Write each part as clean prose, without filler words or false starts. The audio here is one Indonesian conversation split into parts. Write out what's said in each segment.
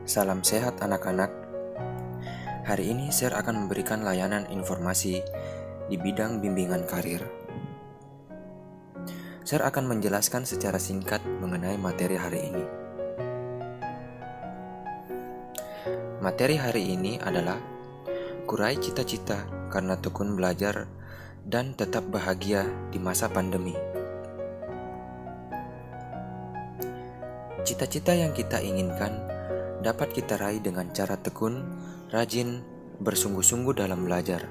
Salam sehat anak-anak. Hari ini Sir akan memberikan layanan informasi di bidang bimbingan karir. Sir akan menjelaskan secara singkat mengenai materi hari ini. Materi hari ini adalah kurai cita-cita karena tekun belajar dan tetap bahagia di masa pandemi. Cita-cita yang kita inginkan dapat kita raih dengan cara tekun, rajin, bersungguh-sungguh dalam belajar.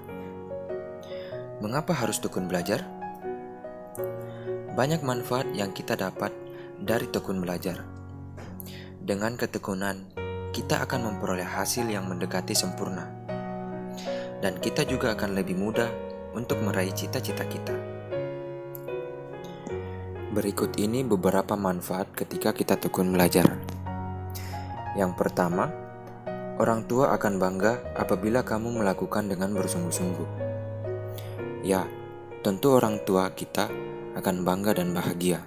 Mengapa harus tekun belajar? Banyak manfaat yang kita dapat dari tekun belajar. Dengan ketekunan, kita akan memperoleh hasil yang mendekati sempurna. Dan kita juga akan lebih mudah untuk meraih cita-cita kita. Berikut ini beberapa manfaat ketika kita tekun belajar. Yang pertama, orang tua akan bangga apabila kamu melakukan dengan bersungguh-sungguh. Ya, tentu orang tua kita akan bangga dan bahagia.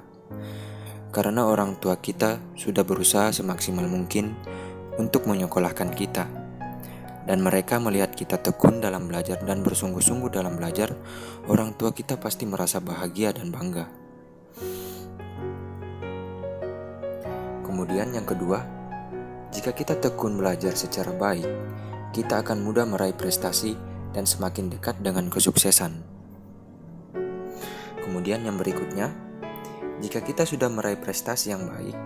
Karena orang tua kita sudah berusaha semaksimal mungkin untuk menyekolahkan kita. Dan mereka melihat kita tekun dalam belajar dan bersungguh-sungguh dalam belajar, orang tua kita pasti merasa bahagia dan bangga. Kemudian yang kedua, jika kita tekun belajar secara baik, kita akan mudah meraih prestasi dan semakin dekat dengan kesuksesan. Kemudian yang berikutnya, jika kita sudah meraih prestasi yang baik,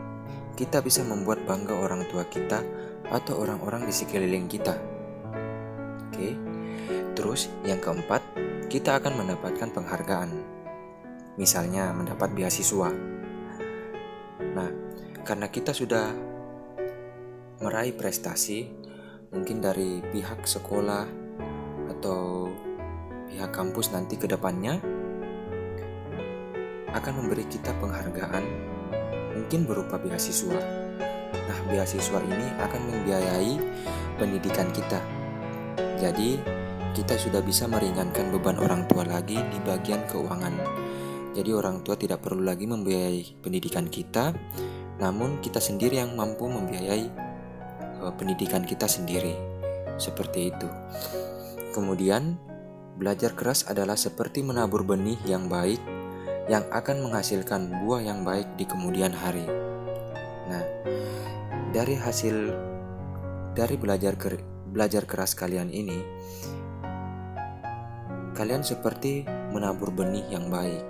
kita bisa membuat bangga orang tua kita atau orang-orang di sekeliling kita. Oke. Terus yang keempat, kita akan mendapatkan penghargaan. Misalnya mendapat beasiswa. Nah, karena kita sudah meraih prestasi, mungkin dari pihak sekolah atau pihak kampus nanti ke depannya akan memberi kita penghargaan, mungkin berupa beasiswa. Nah, beasiswa ini akan membiayai pendidikan kita. Jadi, kita sudah bisa meringankan beban orang tua lagi di bagian keuangan. Jadi, orang tua tidak perlu lagi membiayai pendidikan kita, namun kita sendiri yang mampu membiayai pendidikan kita sendiri. Seperti itu. Kemudian, belajar keras adalah seperti menabur benih yang baik yang akan menghasilkan buah yang baik di kemudian hari. Nah, dari belajar keras kalian ini, kalian seperti menabur benih yang baik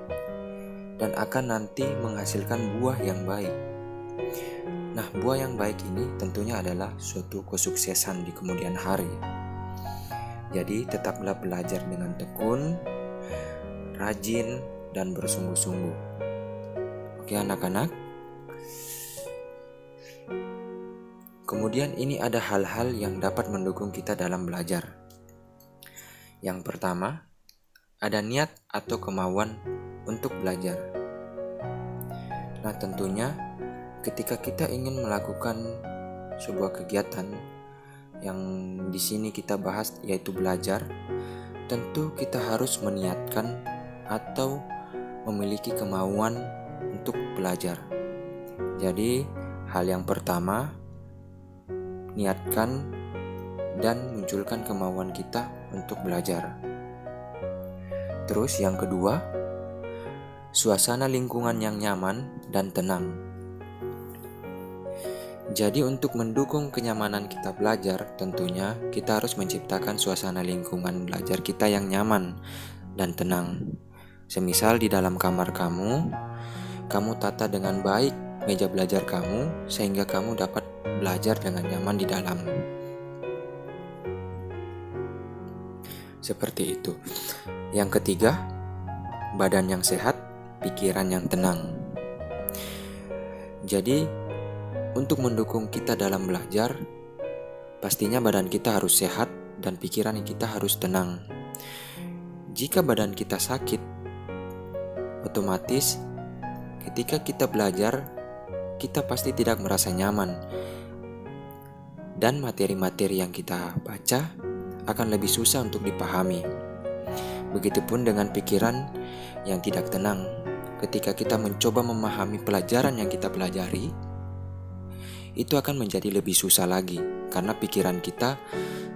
dan akan nanti menghasilkan buah yang baik. Nah, buah yang baik ini tentunya adalah suatu kesuksesan di kemudian hari. Jadi, tetaplah belajar dengan tekun, rajin, dan bersungguh-sungguh. Oke anak-anak. Kemudian ini ada hal-hal yang dapat mendukung kita dalam belajar. Yang pertama, ada niat atau kemauan untuk belajar. Nah, tentunya ketika kita ingin melakukan sebuah kegiatan yang di sini kita bahas yaitu belajar, tentu kita harus meniatkan atau memiliki kemauan untuk belajar. Jadi, hal yang pertama, niatkan dan munculkan kemauan kita untuk belajar. Terus yang kedua, suasana lingkungan yang nyaman dan tenang. Jadi untuk mendukung kenyamanan kita belajar, tentunya kita harus menciptakan suasana lingkungan belajar kita yang nyaman dan tenang. Semisal di dalam kamar kamu tata dengan baik meja belajar kamu sehingga kamu dapat belajar dengan nyaman di dalam. Seperti itu. Yang ketiga, badan yang sehat, pikiran yang tenang. Jadi, untuk mendukung kita dalam belajar, pastinya badan kita harus sehat dan pikiran kita harus tenang. Jika badan kita sakit, otomatis ketika kita belajar, kita pasti tidak merasa nyaman. Dan materi-materi yang kita baca akan lebih susah untuk dipahami. Begitupun dengan pikiran yang tidak tenang. Ketika kita mencoba memahami pelajaran yang kita pelajari, itu akan menjadi lebih susah lagi, karena pikiran kita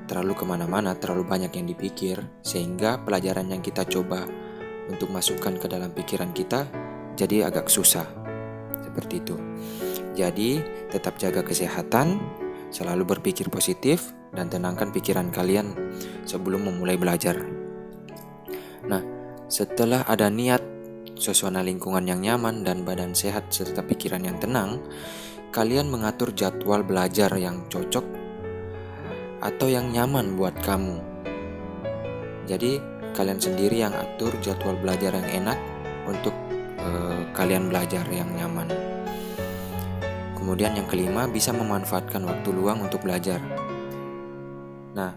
terlalu kemana-mana, terlalu banyak yang dipikir, sehingga pelajaran yang kita coba untuk masukkan ke dalam pikiran kita jadi agak susah. Seperti itu. Jadi, tetap jaga kesehatan, selalu berpikir positif, dan tenangkan pikiran kalian sebelum memulai belajar. Nah, setelah ada niat, suasana lingkungan yang nyaman, dan badan sehat serta pikiran yang tenang, kalian mengatur jadwal belajar yang cocok atau yang nyaman buat kamu. Jadi, kalian sendiri yang atur jadwal belajar yang enak untuk kalian belajar yang nyaman. Kemudian yang kelima, bisa memanfaatkan waktu luang untuk belajar. Nah,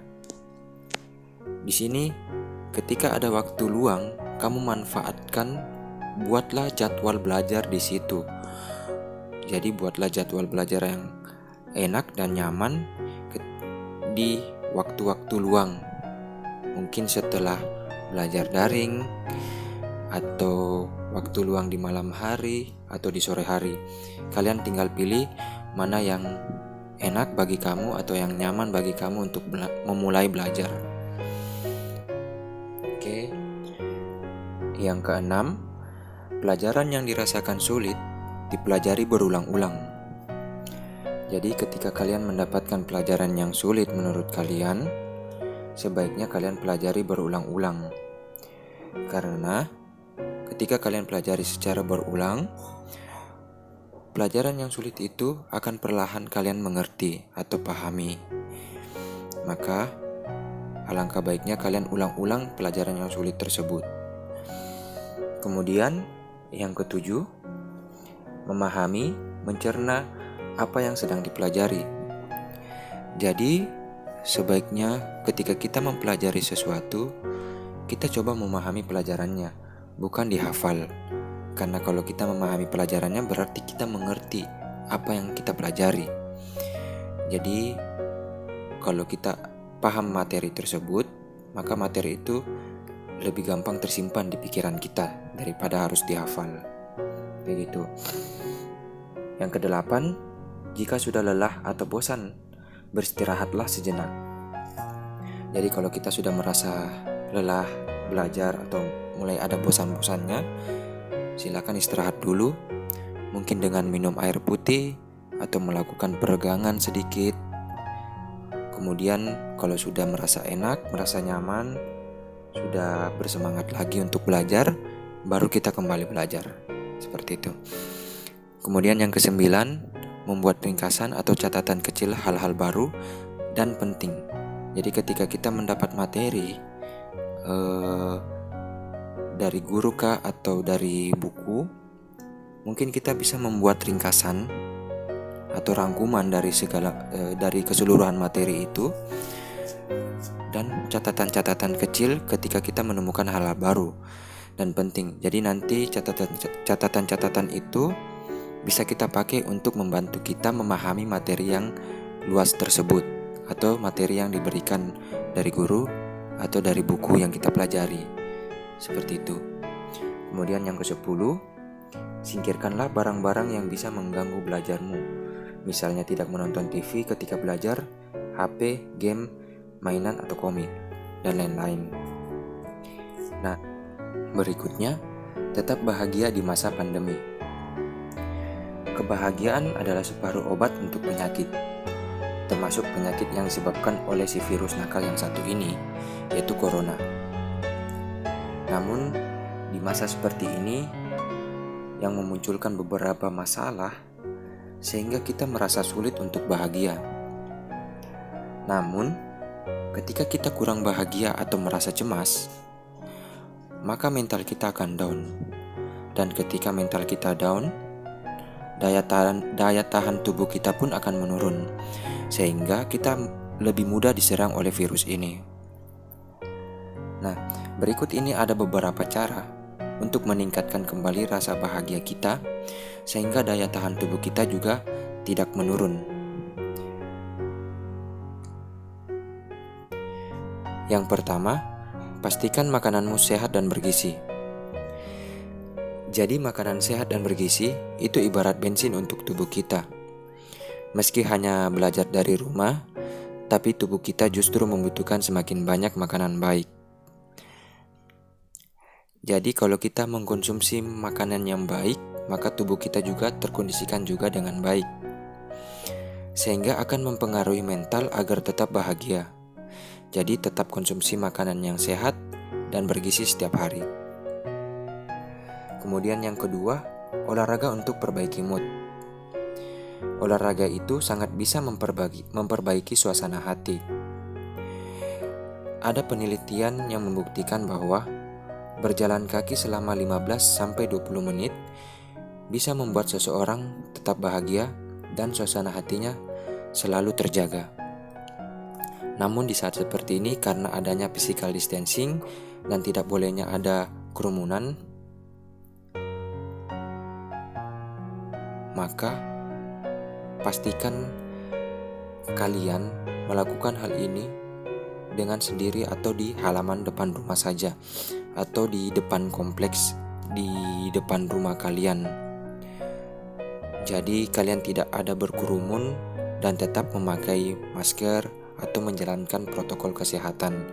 di sini ketika ada waktu luang, kamu manfaatkan, buatlah jadwal belajar di situ. Jadi buatlah jadwal belajar yang enak dan nyaman di waktu-waktu luang. Mungkin setelah belajar daring, atau waktu luang di malam hari, atau di sore hari. Kalian tinggal pilih mana yang enak bagi kamu atau yang nyaman bagi kamu untuk memulai belajar. Oke. Yang keenam, pelajaran yang dirasakan sulit dipelajari berulang-ulang. Jadi ketika kalian mendapatkan pelajaran yang sulit menurut kalian, sebaiknya kalian pelajari berulang-ulang. Karena ketika kalian pelajari secara berulang, pelajaran yang sulit itu akan perlahan kalian mengerti atau pahami. Maka alangkah baiknya kalian ulang-ulang pelajaran yang sulit tersebut. Kemudian yang ketujuh, memahami, mencerna apa yang sedang dipelajari. Jadi sebaiknya ketika kita mempelajari sesuatu, kita coba memahami pelajarannya, bukan dihafal. Karena kalau kita memahami pelajarannya berarti kita mengerti apa yang kita pelajari. Jadi kalau kita paham materi tersebut, maka materi itu lebih gampang tersimpan di pikiran kita daripada harus dihafal. Begitu. Yang kedelapan, jika sudah lelah atau bosan, beristirahatlah sejenak. Jadi kalau kita sudah merasa lelah belajar atau mulai ada bosan-bosannya, silakan istirahat dulu, mungkin dengan minum air putih atau melakukan peregangan sedikit. Kemudian kalau sudah merasa enak, merasa nyaman, sudah bersemangat lagi untuk belajar, baru kita kembali belajar. Seperti itu. Kemudian yang kesembilan, membuat ringkasan atau catatan kecil hal-hal baru dan penting. Jadi ketika kita mendapat materi dari guru kah atau dari buku, mungkin kita bisa membuat ringkasan atau rangkuman dari dari keseluruhan materi itu, dan catatan-catatan kecil ketika kita menemukan hal-hal baru dan penting. Jadi nanti catatan-catatan itu bisa kita pakai untuk membantu kita memahami materi yang luas tersebut, atau materi yang diberikan dari guru atau dari buku yang kita pelajari. Seperti itu. Kemudian yang ke-10, singkirkanlah barang-barang yang bisa mengganggu belajarmu. Misalnya tidak menonton TV ketika belajar, HP, game, mainan atau komik, dan lain-lain. Nah, berikutnya, tetap bahagia di masa pandemi. Kebahagiaan adalah separuh obat untuk penyakit, termasuk penyakit yang disebabkan oleh si virus nakal yang satu ini, yaitu corona. Namun, di masa seperti ini yang memunculkan beberapa masalah, sehingga kita merasa sulit untuk bahagia. Namun, ketika kita kurang bahagia atau merasa cemas, maka mental kita akan down. Dan ketika mental kita down, daya tahan tubuh kita pun akan menurun, sehingga kita lebih mudah diserang oleh virus ini. Nah, berikut ini ada beberapa cara untuk meningkatkan kembali rasa bahagia kita, sehingga daya tahan tubuh kita juga tidak menurun. Yang pertama, pastikan makananmu sehat dan bergizi. Jadi makanan sehat dan bergizi itu ibarat bensin untuk tubuh kita. Meski hanya belajar dari rumah, tapi tubuh kita justru membutuhkan semakin banyak makanan baik. Jadi kalau kita mengkonsumsi makanan yang baik, maka tubuh kita juga terkondisikan juga dengan baik. Sehingga akan mempengaruhi mental agar tetap bahagia. Jadi tetap konsumsi makanan yang sehat dan bergizi setiap hari. Kemudian yang kedua, olahraga untuk perbaiki mood. Olahraga itu sangat bisa memperbaiki suasana hati. Ada penelitian yang membuktikan bahwa berjalan kaki selama 15-20 menit bisa membuat seseorang tetap bahagia dan suasana hatinya selalu terjaga. Namun di saat seperti ini, karena adanya physical distancing dan tidak bolehnya ada kerumunan, maka pastikan kalian melakukan hal ini dengan sendiri atau di halaman depan rumah saja, atau di depan kompleks di depan rumah kalian. Jadi kalian tidak ada berkerumun dan tetap memakai masker atau menjalankan protokol kesehatan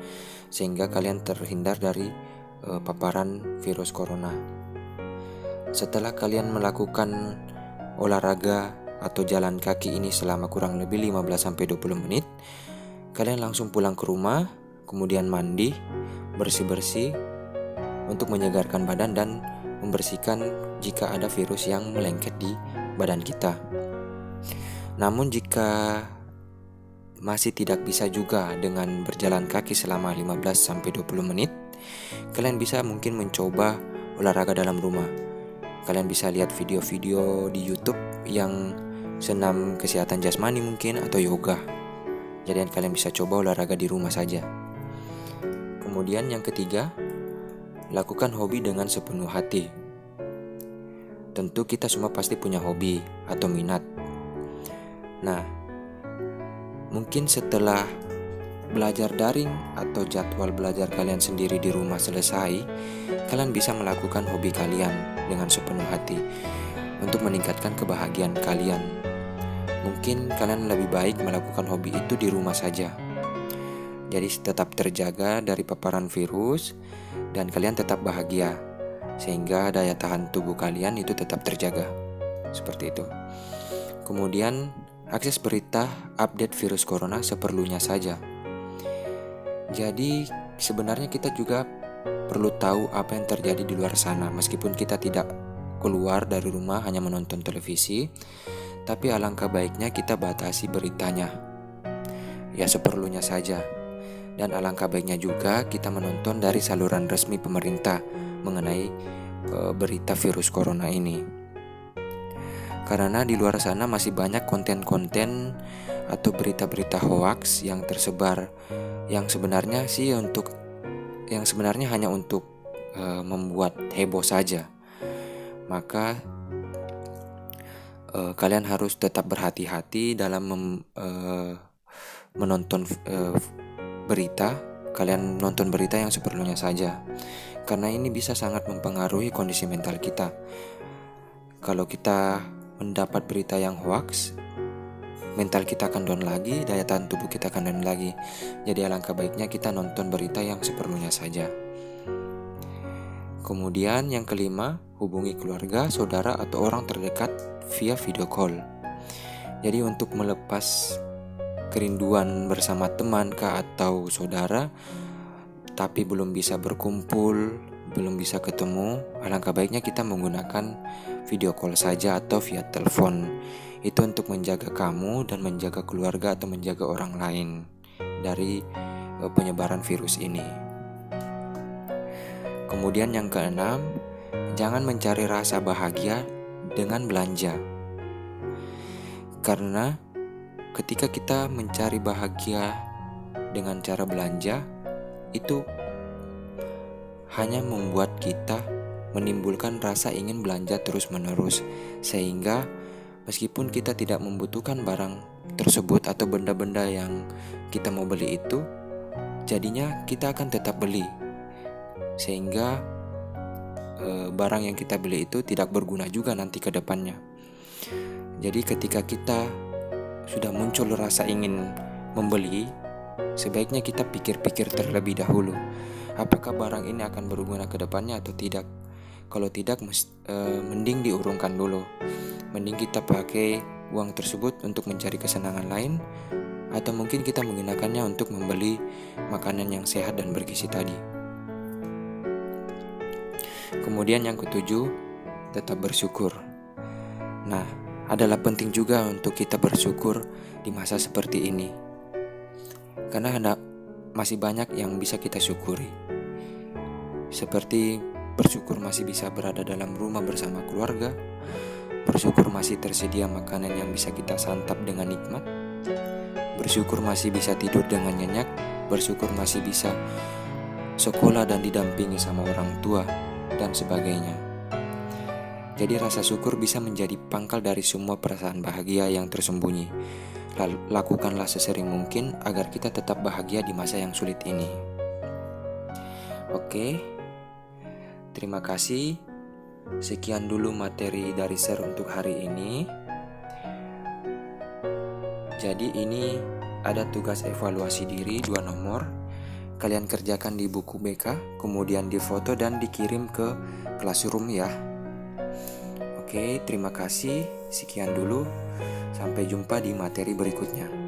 sehingga kalian terhindar dari paparan virus corona. Setelah kalian melakukan olahraga atau jalan kaki ini selama kurang lebih 15-20 menit, kalian langsung pulang ke rumah, kemudian mandi, bersih-bersih untuk menyegarkan badan dan membersihkan jika ada virus yang melengket di badan kita. Namun jika masih tidak bisa juga dengan berjalan kaki selama 15-20 menit, kalian bisa mungkin mencoba olahraga dalam rumah. Kalian bisa lihat video-video di YouTube yang senam kesehatan jasmani mungkin atau yoga. Jadi kalian bisa coba olahraga di rumah saja. Kemudian yang ketiga, lakukan hobi dengan sepenuh hati. Tentu kita semua pasti punya hobi atau minat. Nah, mungkin setelah belajar daring atau jadwal belajar kalian sendiri di rumah selesai, kalian bisa melakukan hobi kalian dengan sepenuh hati untuk meningkatkan kebahagiaan kalian. Mungkin kalian lebih baik melakukan hobi itu di rumah saja. Jadi tetap terjaga dari paparan virus dan kalian tetap bahagia sehingga daya tahan tubuh kalian itu tetap terjaga. Seperti itu. Kemudian akses berita update virus corona seperlunya saja. Jadi sebenarnya kita juga perlu tahu apa yang terjadi di luar sana meskipun kita tidak keluar dari rumah hanya menonton televisi. Tapi alangkah baiknya kita batasi beritanya, ya seperlunya saja. Dan alangkah baiknya juga kita menonton dari saluran resmi pemerintah mengenai berita virus corona ini. Karena di luar sana masih banyak konten-konten atau berita-berita hoax yang tersebar, yang sebenarnya hanya untuk membuat heboh saja. Maka kalian harus tetap berhati-hati dalam menonton berita. Kalian nonton berita yang seperlunya saja, karena ini bisa sangat mempengaruhi kondisi mental kita. Kalau kita mendapat berita yang hoax, mental kita akan down lagi, daya tahan tubuh kita akan down lagi. Jadi alangkah baiknya kita nonton berita yang seperlunya saja. Kemudian yang kelima, hubungi keluarga, saudara, atau orang terdekat via video call. Jadi untuk melepas kerinduan bersama teman kah atau saudara, tapi belum bisa berkumpul, belum bisa ketemu, alangkah baiknya kita menggunakan video call saja atau via telepon. Itu untuk menjaga kamu dan menjaga keluarga atau menjaga orang lain dari penyebaran virus ini. Kemudian yang keenam, jangan mencari rasa bahagia dengan belanja. Karena ketika kita mencari bahagia dengan cara belanja, itu hanya membuat kita menimbulkan rasa ingin belanja terus-menerus, sehingga meskipun kita tidak membutuhkan barang tersebut atau benda-benda yang kita mau beli itu, jadinya kita akan tetap beli, sehingga barang yang kita beli itu tidak berguna juga nanti ke depannya. Jadi ketika kita sudah muncul rasa ingin membeli, sebaiknya kita pikir-pikir terlebih dahulu, apakah barang ini akan berguna ke depannya atau tidak. Kalau tidak, mending diurungkan dulu. Mending kita pakai uang tersebut untuk mencari kesenangan lain, atau mungkin kita menggunakannya untuk membeli makanan yang sehat dan bergizi tadi. Kemudian yang ketujuh, tetap bersyukur. Nah, adalah penting juga untuk kita bersyukur di masa seperti ini, karena masih banyak yang bisa kita syukuri. Seperti bersyukur masih bisa berada dalam rumah bersama keluarga, bersyukur masih tersedia makanan yang bisa kita santap dengan nikmat, bersyukur masih bisa tidur dengan nyenyak, bersyukur masih bisa sekolah dan didampingi sama orang tua, dan sebagainya. Jadi rasa syukur bisa menjadi pangkal dari semua perasaan bahagia yang tersembunyi. Lakukanlah sesering mungkin agar kita tetap bahagia di masa yang sulit ini. Oke, terima kasih. Sekian dulu materi dari share untuk hari ini. Jadi ini ada tugas evaluasi diri 2 nomor. Kalian kerjakan di buku BK, kemudian difoto dan dikirim ke classroom ya. Oke, terima kasih. Sekian dulu. Sampai jumpa di materi berikutnya.